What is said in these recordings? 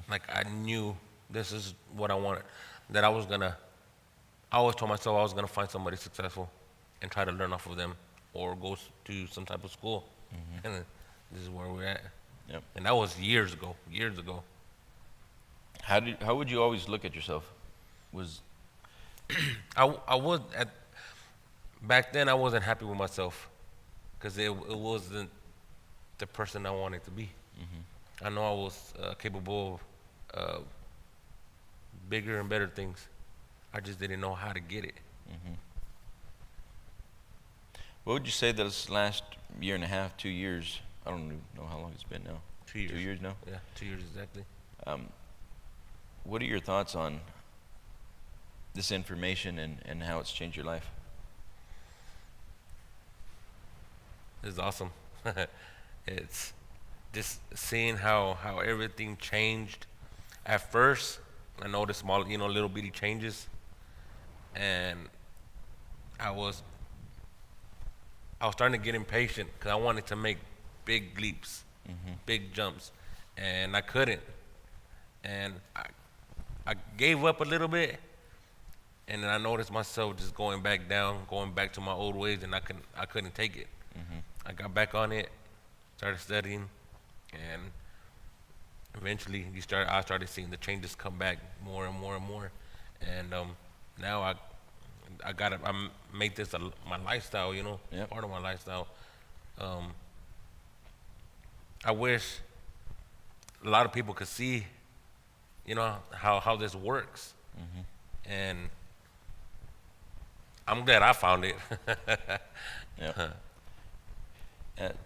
Like I knew this is what I wanted. That I was gonna. I always told myself I was gonna find somebody successful, and try to learn off of them, or go to some type of school, Hmm. and then this is where we're at. Yep. And that was years ago. Years ago. How would you always look at yourself? Was I was at back then. I wasn't happy with myself because it wasn't the person I wanted to be. hmm I know I was capable of bigger and better things. I just didn't know how to get it. hmm What would you say this last year and a half, 2 years? I don't even know how long it's been now. 2 years. 2 years now. Yeah, 2 years exactly. Um, what are your thoughts on this information and how it's changed your life? It's awesome. It's just seeing how everything changed. At first, I noticed small, little bitty changes, and I was I was starting to get impatient because I wanted to make big leaps, Hmm. big jumps, and I couldn't. And I gave up a little bit, and then I noticed myself just going back down, going back to my old ways, and I couldn't take it. Hmm. I got back on it, started studying, and eventually I started seeing the changes come back more and more and more, and now I got it. Made this my lifestyle, Yep. part of my lifestyle. Um, I wish a lot of people could see, how this works, Hmm. and I'm glad I found it. Yep.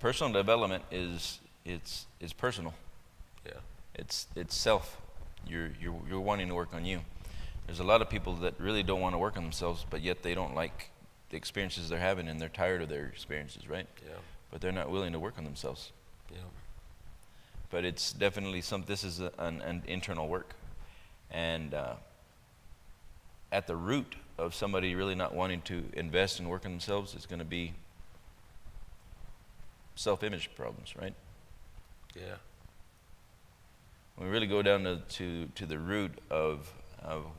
Personal development it's personal. Yeah, It's self. You're wanting to work on you. There's a lot of people that really don't want to work on themselves, but yet they don't like the experiences they're having, and they're tired of their experiences, right? yeah, But they're not willing to work on themselves. yeah, But it's definitely this is an internal work, and at the root of somebody really not wanting to invest and work on themselves is going to be self-image problems, right? yeah, When we really go down to the root of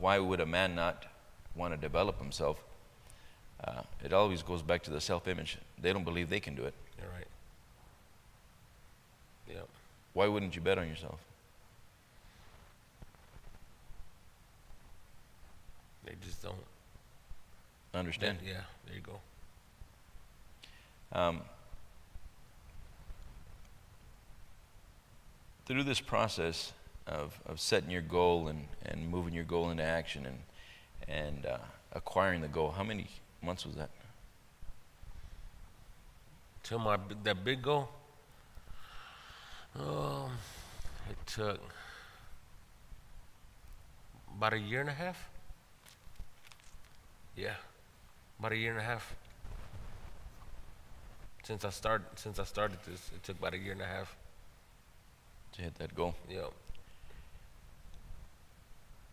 why would a man not want to develop himself, it always goes back to the self-image. They don't believe they can do it. you're right. Yeah, Why wouldn't you bet on yourself? they just don't. Understand? Yeah, there you go. Um, through this process of setting your goal and moving your goal into action and acquiring the goal, how many months was that? To that big goal, um, it took about a year and a half. Yeah, about a year and a half. Since I started this, it took about a year and a half. To hit that goal? Yeah.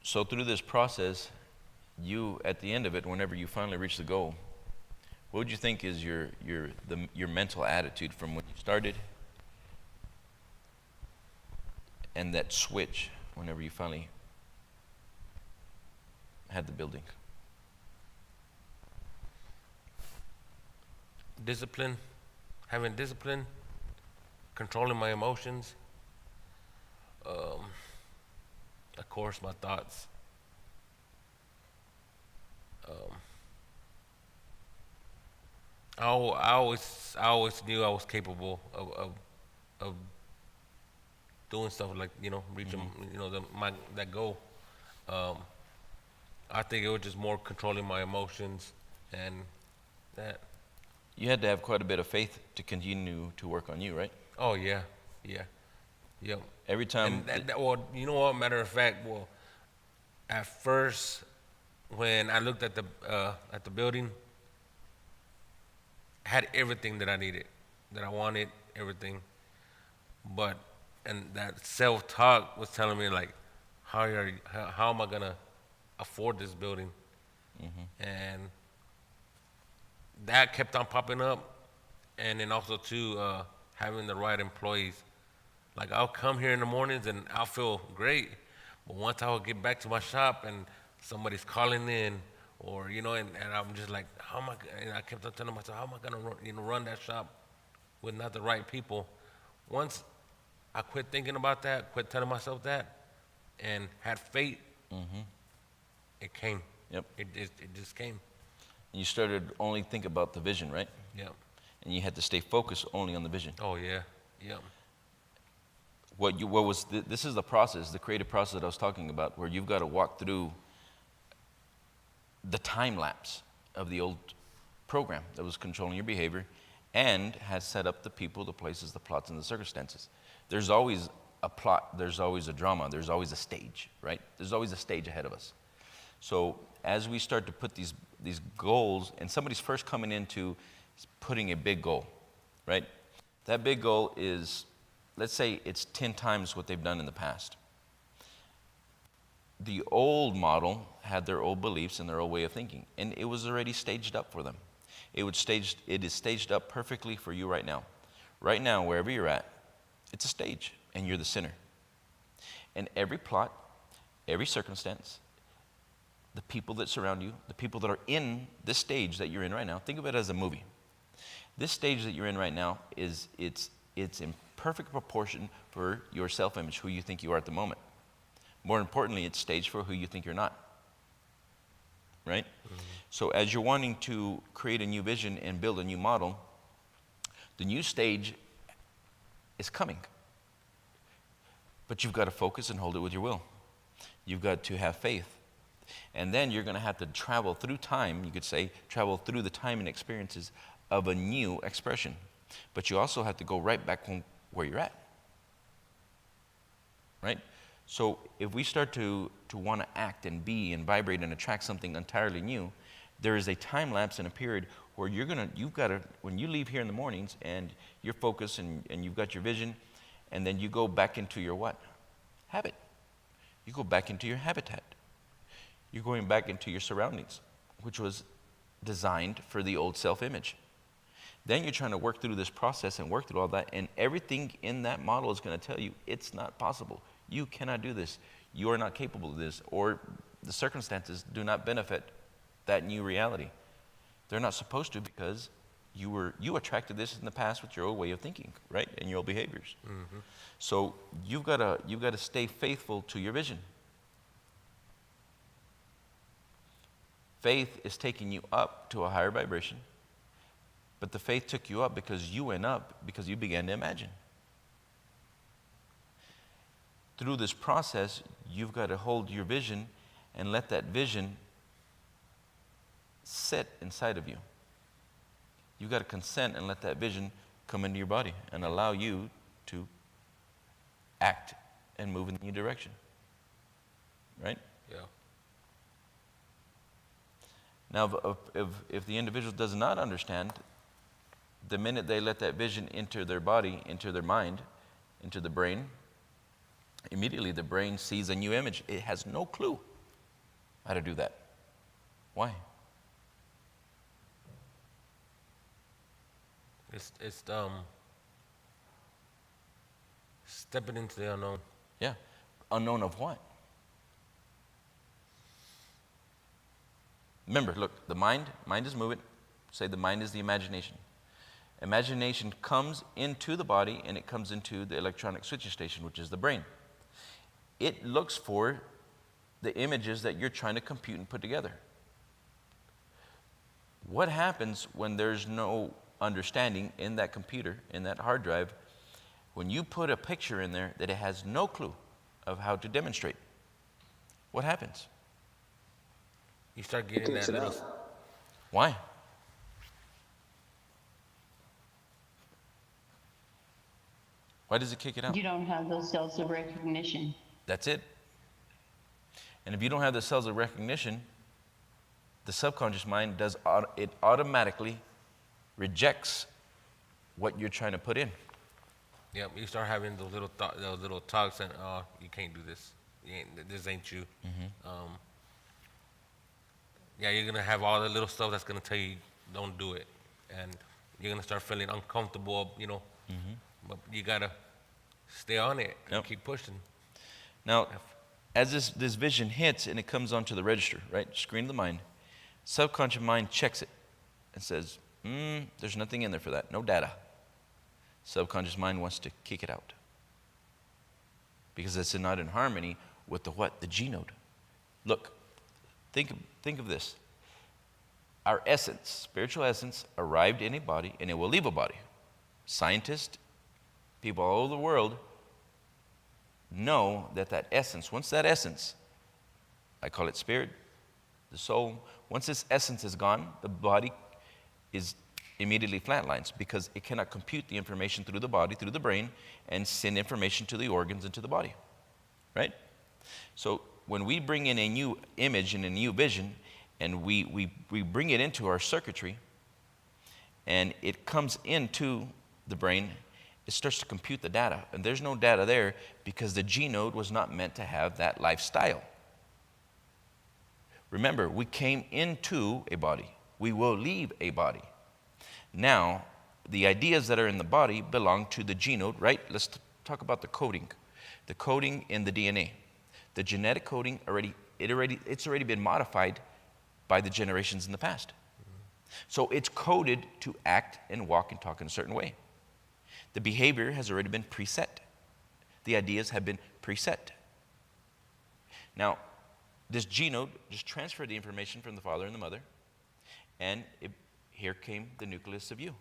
So through this process, you at the end of it, whenever you finally reach the goal, what would you think is your mental attitude from when you started and that switch whenever you finally had the building? Discipline, having discipline, controlling my emotions, um, of course, my thoughts. Um, I always knew I was capable of doing stuff like reaching Hmm. that goal. Um, I think it was just more controlling my emotions and that. You had to have quite a bit of faith to continue to work on you, right? Oh yeah, yeah, yep. Every time. And well, you know what? Matter of fact, well, at first when I looked at the building, I had everything that I needed, that I wanted, everything. But and that self-talk was telling me like, how am I gonna afford this building? Hmm. And that kept on popping up, and then also too having the right employees. Like I'll come here in the mornings and I'll feel great, but once I'll get back to my shop and somebody's calling in, or and I'm just like, how am I? And I kept on telling myself, how am I gonna run that shop with not the right people? Once I quit thinking about that, quit telling myself that, and had faith, Mm-hmm. it came. Yep. It just came. You started only think about the vision, right? Yeah. And you had to stay focused only on the vision. Oh yeah. Yeah. This is the process, the creative process that I was talking about, where you've got to walk through the time lapse of the old program that was controlling your behavior and has set up the people, the places, the plots, and the circumstances. There's always a plot, there's always a drama, there's always a stage, right? There's always a stage ahead of us. So as we start to put these goals, and somebody's first coming into putting a big goal, right? That big goal is, let's say it's 10 times what they've done in the past. The old model had their old beliefs and their old way of thinking, and it was already staged up for them. It is staged up perfectly for you right now. Right now, wherever you're at, it's a stage, and you're the center. And every plot, every circumstance, the people that surround you, the people that are in this stage that you're in right now, think of it as a movie. This stage that you're in right now it's in perfect proportion for your self-image, who you think you are at the moment. More importantly, it's staged for who you think you're not. Right? Mm-hmm. So as you're wanting to create a new vision and build a new model, the new stage is coming. But you've got to focus and hold it with your will. You've got to have faith. And then you're going to have to travel through time, you could say, travel through the time and experiences of a new expression. But you also have to go right back home where you're at. Right? So if we start to want to act and be and vibrate and attract something entirely new, there is a time lapse and a period where you've got to, when you leave here in the mornings and you're focused and you've got your vision, and then you go back into your what? Habit. You go back into your habitat. You're going back into your surroundings, which was designed for the old self-image. Then you're trying to work through this process and work through all that, and everything in that model is going to tell you it's not possible. You cannot do this. You are not capable of this, or the circumstances do not benefit that new reality. They're not supposed to, because you attracted this in the past with your old way of thinking, right, and your old behaviors. Mm-hmm. So you've got to stay faithful to your vision. Faith is taking you up to a higher vibration, but the faith took you up because you went up because you began to imagine. Through this process, you've got to hold your vision and let that vision sit inside of you. You've got to consent and let that vision come into your body and allow you to act and move in a new direction. Right? Yeah. Now, if the individual does not understand, the minute they let that vision enter their body, into their mind, into the brain, immediately the brain sees a new image. It has no clue how to do that. Why? It's stepping into the unknown. Yeah. Unknown of what? Remember, look, the mind is moving. Say the mind is the imagination. Imagination comes into the body and it comes into the electronic switching station, which is the brain. It looks for the images that you're trying to compute and put together. What happens when there's no understanding in that computer, in that hard drive, when you put a picture in there that it has no clue of how to demonstrate? What happens? You start getting that little. Why? Why does it kick it out? You don't have those cells of recognition. That's it. And if you don't have the cells of recognition, the subconscious mind it automatically rejects what you're trying to put in. Yeah, you start having those little talks saying, "Oh, you can't do this. This ain't you." Mm-hmm. Yeah, you're gonna have all the little stuff that's gonna tell you don't do it, and you're gonna start feeling uncomfortable, Mm-hmm. But you gotta stay on it and Yep. keep pushing. Now, as this vision hits and it comes onto the register, right, screen of the mind, subconscious mind checks it and says, there's nothing in there for that, no data. Subconscious mind wants to kick it out because it's not in harmony with the what? The G node. Look, think of this. Our essence, spiritual essence, arrived in a body and it will leave a body. Scientists, people all over the world know that essence, once that essence, I call it spirit, the soul, once this essence is gone, the body is immediately flatlines because it cannot compute the information through the body, through the brain, and send information to the organs and to the body, right? So when we bring in a new image and a new vision, and we bring it into our circuitry, and it comes into the brain, it starts to compute the data. And there's no data there because the G node was not meant to have that lifestyle. Remember, we came into a body. We will leave a body. Now, the ideas that are in the body belong to the G node, right? Let's talk about the coding. The coding in the DNA. The genetic coding, it's already been modified by the generations in the past. So it's coded to act and walk and talk in a certain way. The behavior has already been preset. The ideas have been preset. Now, this G node just transferred the information from the father and the mother, and here came the nucleus of you.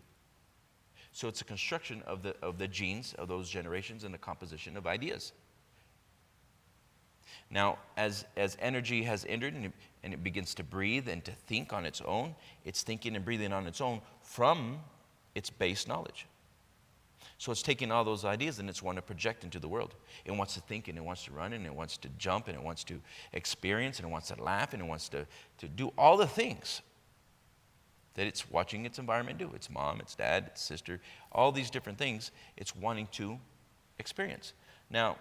So it's a construction of the genes of those generations and the composition of ideas. Now, as energy has entered and it begins to breathe and to think on its own, it's thinking and breathing on its own from its base knowledge. So it's taking all those ideas and it's wanting to project into the world. It wants to think and it wants to run and it wants to jump and it wants to experience and it wants to laugh and it wants to do all the things that it's watching its environment do. Its mom, its dad, its sister, all these different things it's wanting to experience. Now,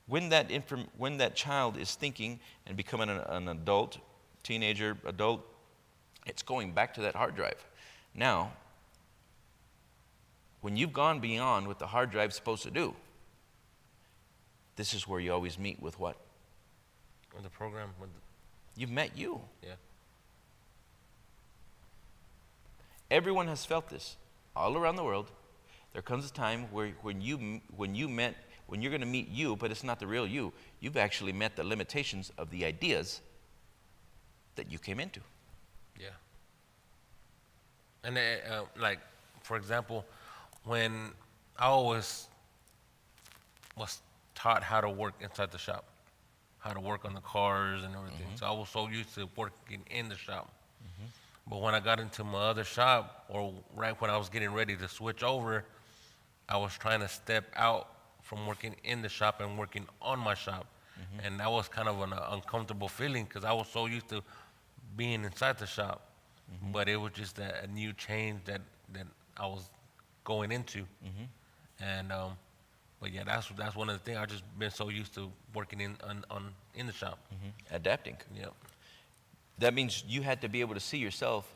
when that child is thinking and becoming an adult, teenager, adult, it's going back to that hard drive. Now, when you've gone beyond what the hard drive's supposed to do, this is where you always meet with what? With the program. You've met you. Yeah. Everyone has felt this all around the world. There comes a time where when you're going to meet you, but it's not the real you, you've actually met the limitations of the ideas that you came into. Yeah. And like, for example, when I always was taught how to work inside the shop, how to work on the cars and everything. So I was so used to working in the shop. But when I got into my other shop, or right when I was getting ready to switch over, I was trying to step out from working in the shop and working on my shop. And that was kind of an uncomfortable feeling because I was so used to being inside the shop. But it was just a new change that I was going into. And but yeah, that's one of the things. I've just been so used to working in the shop. Adapting. Yeah. That means you had to be able to see yourself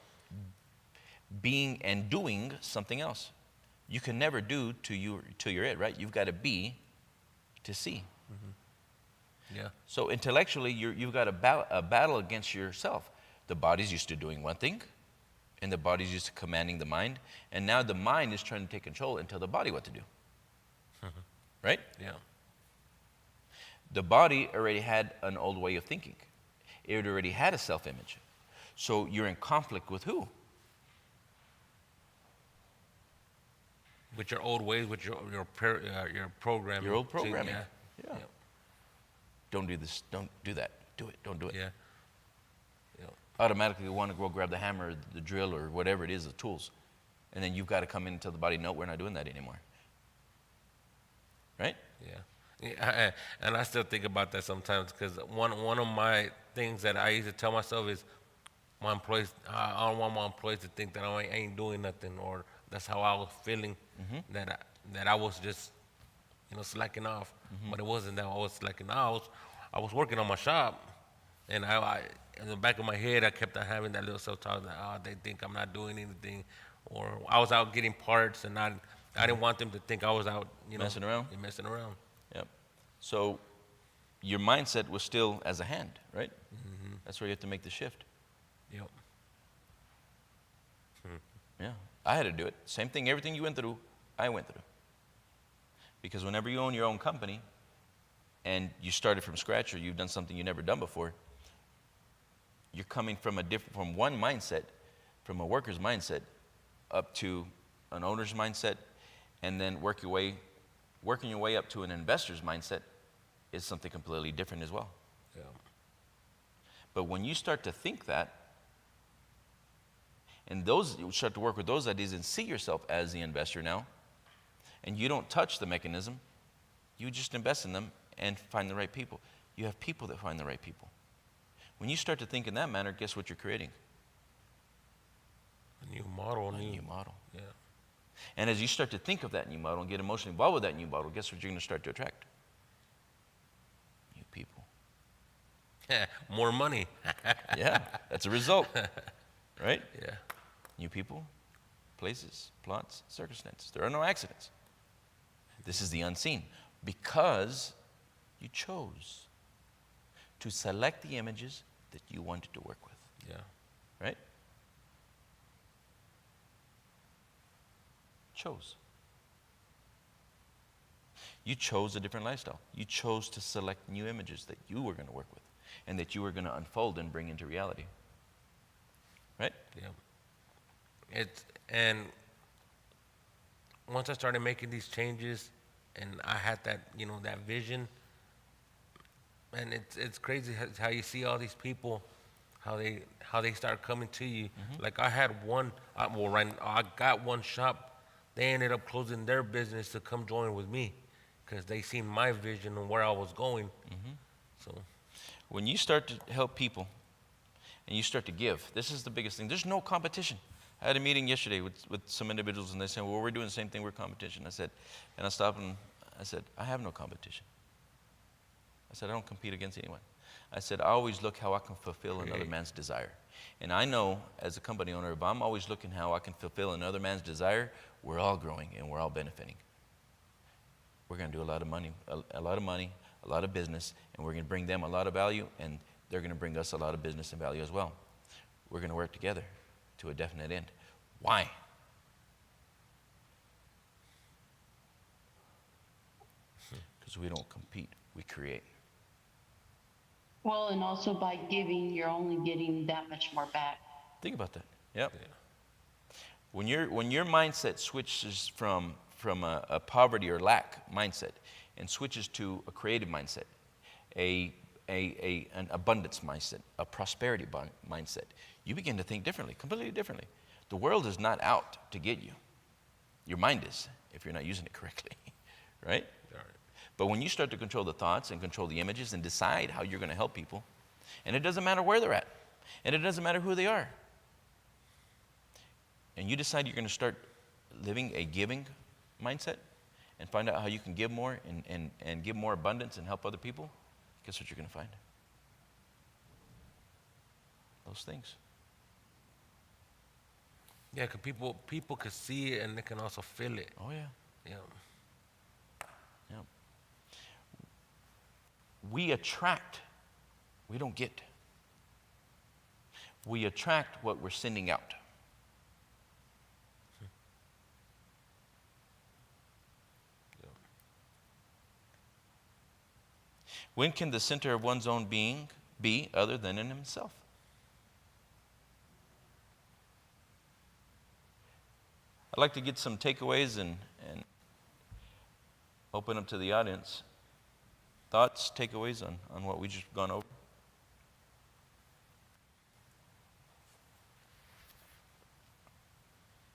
being and doing something else. You can never do till you're it, right? You've got to be to see. Yeah. So intellectually, you've got a battle against yourself. The body's used to doing one thing, and the body's used to commanding the mind, and now the mind is trying to take control and tell the body what to do. Right? Yeah. The body already had an old way of thinking. It already had a self-image. So you're in conflict with who? With your old ways, with your programming. Your old programming. Yeah. Yeah. Don't do this. Don't do that. Do it. Don't do it. Yeah. Yeah. Automatically want to go grab the hammer, the drill, or whatever it is, the tools. And then you've got to come in and tell the body, no, we're not doing that anymore. Right? Yeah, and I still think about that sometimes because one of my things that I used to tell myself is, my employees, I don't want my employees to think that I ain't doing nothing, or that's how I was feeling, that I was just, slacking off. But it wasn't that I was slacking off. I was working on my shop, and I in the back of my head I kept on having that little self-talk that they think I'm not doing anything, or I was out getting parts and not I didn't want them to think I was out, Messing around? messing around. Yep. So your mindset was still as a hand, right? That's where you have to make the shift. Yep. Yeah. I had to do it. Same thing, everything you went through, I went through. Because whenever you own your own company and you started from scratch or you've done something you've never done before, you're coming from from one mindset, from a worker's mindset, up to an owner's mindset, and then working your way up to an investor's mindset is something completely different as well. Yeah. But when you start to think that, and you start to work with those ideas and see yourself as the investor now, and you don't touch the mechanism, you just invest in them and find the right people. You have people that find the right people. When you start to think in that manner, guess what you're creating? A new model. A new model. Yeah. And as you start to think of that new model and get emotionally involved with that new model, guess what you're going to start to attract? New people. More money. Yeah, that's a result, right? Yeah. New people, places, plots, circumstances. There are no accidents. This is the unseen because you chose to select the images that you wanted to work with. Yeah. Right? Chose. You chose a different lifestyle. You chose to select new images that you were going to work with and that you were going to unfold and bring into reality. Right? Yeah. And once I started making these changes and I had that, that vision, and it's crazy how you see all these people, how they start coming to you. Like I had I got one shop. They ended up closing their business to come join with me because they seen my vision and where I was going. So when you start to help people and you start to give, this is the biggest thing. There's no competition. I had a meeting yesterday with some individuals and they said, well, we're doing the same thing, we're competition. I stopped and I said, I have no competition. I said, I don't compete against anyone. I said, I always look how I can fulfill another man's desire. And I know as a company owner, if I'm always looking how I can fulfill another man's desire, we're all growing and we're all benefiting. We're going to do a lot of money, a lot of business, and we're going to bring them a lot of value, and they're going to bring us a lot of business and value as well. We're going to work together to a definite end. Why? Because we don't compete, we create. Well, and also by giving, you're only getting that much more back. Think about that. Yep. Yeah. When your mindset switches from a poverty or lack mindset and switches to a creative mindset, an abundance mindset, a prosperity mindset, you begin to think differently, completely differently. The world is not out to get you. Your mind is, if you're not using it correctly, right? But when you start to control the thoughts and control the images and decide how you're going to help people, and it doesn't matter where they're at, and it doesn't matter who they are, and you decide you're going to start living a giving mindset and find out how you can give more and give more abundance and help other people, guess what you're going to find? Those things. yeah, cause people could see it and they can also feel it. Oh, yeah. Yeah. Yeah. We attract, we don't get. We attract what we're sending out. When can the center of one's own being be other than in himself? I'd like to get some takeaways and open up to the audience. Thoughts, takeaways on what we just gone over?